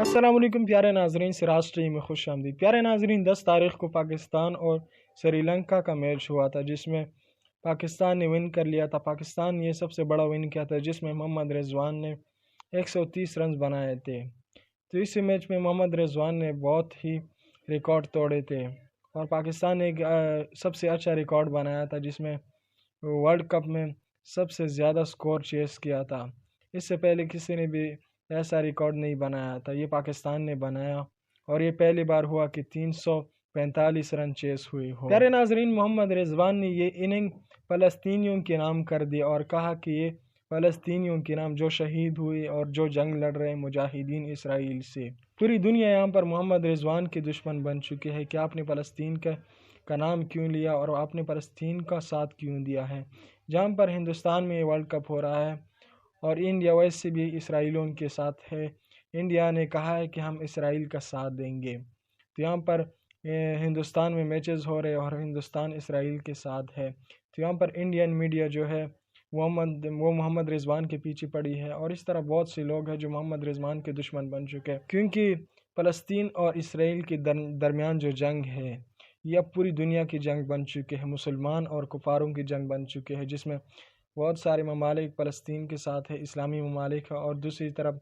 السلام علیکم پیارے ناظرین، سراج ٹی وی میں خوش آمدید۔ پیارے ناظرین، 10 تاریخ کو پاکستان اور سری لنکا کا میچ ہوا تھا جس میں پاکستان نے ون کر لیا تھا۔ پاکستان نے یہ سب سے بڑا ون کیا تھا جس میں محمد رضوان نے 130 رنز بنائے تھے۔ تو اس میچ میں محمد رضوان نے بہت ہی ریکارڈ توڑے تھے اور پاکستان نے ایک سب سے اچھا ریکارڈ بنایا تھا جس میں ورلڈ کپ میں سب سے زیادہ سکور چیس کیا تھا۔ اس سے پہلے کسی نے بھی ایسا ریکارڈ نہیں بنایا تھا، یہ پاکستان نے بنایا اور یہ پہلی بار ہوا کہ 345 رن چیس ہوئی ہو۔ پیارے ناظرین، محمد رضوان نے یہ اننگ فلسطینیوں کے نام کر دی اور کہا کہ یہ فلسطینیوں کے نام جو شہید ہوئے اور جو جنگ لڑ رہے مجاہدین اسرائیل سے۔ پوری دنیا یہاں پر محمد رضوان کے دشمن بن چکے ہیں کہ آپ نے فلسطین کا نام کیوں لیا اور آپ نے فلسطین کا ساتھ کیوں دیا ہے، جہاں پر ہندوستان میں ورلڈ کپ ہو رہا ہے اور انڈیا ویسے بھی اسرائیلیوں کے ساتھ ہے۔ انڈیا نے کہا ہے کہ ہم اسرائیل کا ساتھ دیں گے، تو یہاں پر ہندوستان میں میچز ہو رہے اور ہندوستان اسرائیل کے ساتھ ہے، تو یہاں پر انڈین میڈیا جو ہے وہ محمد رضوان کے پیچھے پڑی ہے اور اس طرح بہت سے لوگ ہیں جو محمد رضوان کے دشمن بن چکے ہیں، کیونکہ فلسطین اور اسرائیل کے درمیان جو جنگ ہے یہ اب پوری دنیا کی جنگ بن چکے ہیں، مسلمان اور کفاروں کی جنگ بن چکے ہیں، جس میں بہت سارے ممالک فلسطین کے ساتھ ہے، اسلامی ممالک ہے، اور دوسری طرف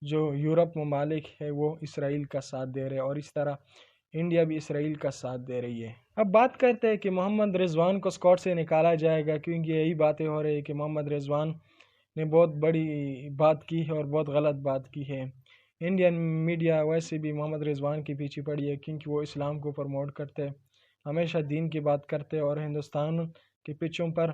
جو یورپ ممالک ہے وہ اسرائیل کا ساتھ دے رہے ہیں اور اس طرح انڈیا بھی اسرائیل کا ساتھ دے رہی ہے۔ اب بات کرتے ہیں کہ محمد رضوان کو اسکواڈ سے نکالا جائے گا، کیونکہ یہی باتیں ہو رہی ہیں کہ محمد رضوان نے بہت بڑی بات کی ہے اور بہت غلط بات کی ہے۔ انڈین میڈیا ویسے بھی محمد رضوان کے پیچھے پڑی ہے کیونکہ وہ اسلام کو پروموٹ کرتے، ہمیشہ دین کی بات کرتے اور ہندوستان کے پچوں پر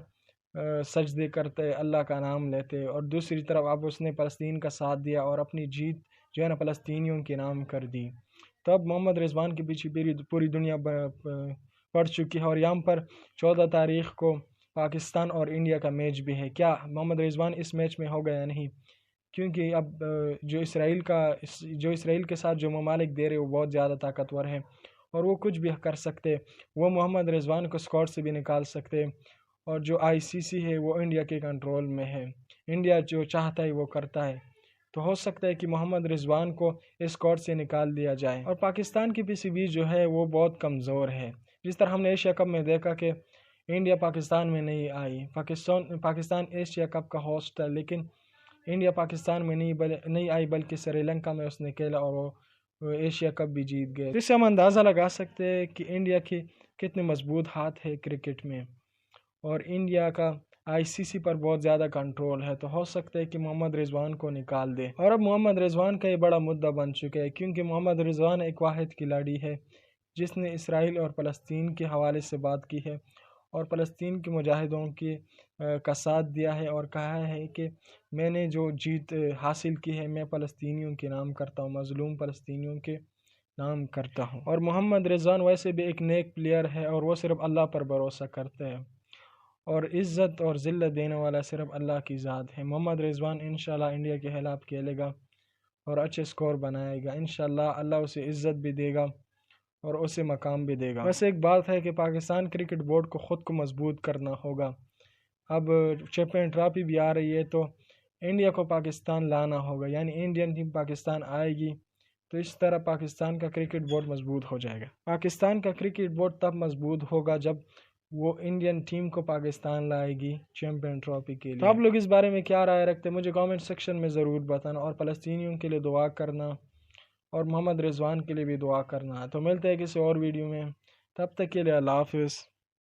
سجدے کرتے، اللہ کا نام لیتے، اور دوسری طرف اب اس نے فلسطین کا ساتھ دیا اور اپنی جیت جو ہے نا فلسطینیوں کے نام کر دی۔ تو اب محمد رضوان کے پیچھے پوری دنیا پڑ چکی ہے اور یہاں پر 14 تاریخ کو پاکستان اور انڈیا کا میچ بھی ہے۔ کیا محمد رضوان اس میچ میں ہوگا یا نہیں؟ کیونکہ اب جو اسرائیل کے ساتھ جو ممالک دے رہے وہ بہت زیادہ طاقتور ہیں اور وہ کچھ بھی کر سکتے، وہ محمد رضوان کو اسکواڈ سے بھی نکال سکتے، اور جو ICC ہے وہ انڈیا کے کنٹرول میں ہے، انڈیا جو چاہتا ہے وہ کرتا ہے، تو ہو سکتا ہے کہ محمد رضوان کو اسکواڈ سے نکال دیا جائے۔ اور پاکستان کی PCB جو ہے وہ بہت کمزور ہے، جس طرح ہم نے ایشیا کپ میں دیکھا کہ انڈیا پاکستان میں نہیں آئی، پاکستان ایشیا کپ کا ہوسٹ ہے لیکن انڈیا پاکستان میں نہیں آئی بلکہ سری لنکا میں اس نے کھیلا اور وہ ایشیا کپ بھی جیت گئے۔ اس سے ہم اندازہ لگا سکتے ہیں کہ انڈیا کی کتنے مضبوط ہاتھ ہے کرکٹ میں، اور انڈیا کا ICC پر بہت زیادہ کنٹرول ہے، تو ہو سکتا ہے کہ محمد رضوان کو نکال دے۔ اور اب محمد رضوان کا یہ بڑا مدعا بن چکا ہے کیونکہ محمد رضوان ایک واحد کھلاڑی ہے جس نے اسرائیل اور فلسطین کے حوالے سے بات کی ہے اور فلسطین کے مجاہدوں کا ساتھ دیا ہے اور کہا ہے کہ میں نے جو جیت حاصل کی ہے میں فلسطینیوں کے نام کرتا ہوں، مظلوم فلسطینیوں کے نام کرتا ہوں۔ اور محمد رضوان ویسے بھی ایک نیک پلیئر ہے اور وہ صرف اللہ پر بھروسہ کرتا ہے اور عزت اور ذلت دینے والا صرف اللہ کی ذات ہے۔ محمد رضوان انشاءاللہ انڈیا کے خلاف کھیلے گا اور اچھے سکور بنائے گا، انشاءاللہ اللہ اسے عزت بھی دے گا اور اسے مقام بھی دے گا۔ بس ایک بات ہے کہ پاکستان کرکٹ بورڈ کو خود کو مضبوط کرنا ہوگا، اب چیمپئن ٹرافی بھی آ رہی ہے تو انڈیا کو پاکستان لانا ہوگا، یعنی انڈین ٹیم پاکستان آئے گی تو اس طرح پاکستان کا کرکٹ بورڈ مضبوط ہو جائے گا۔ پاکستان کا کرکٹ بورڈ تب مضبوط ہوگا جب وہ انڈین ٹیم کو پاکستان لائے گی چیمپئن ٹرافی کے لیے۔ تو آپ لوگ اس بارے میں کیا رائے رکھتے ہیں مجھے کامنٹ سیکشن میں ضرور بتانا، اور فلسطینیوں کے لیے دعا کرنا اور محمد رضوان کے لیے بھی دعا کرنا۔ تو ملتے ہیں کسی اور ویڈیو میں، تب تک کے لیے اللہ حافظ۔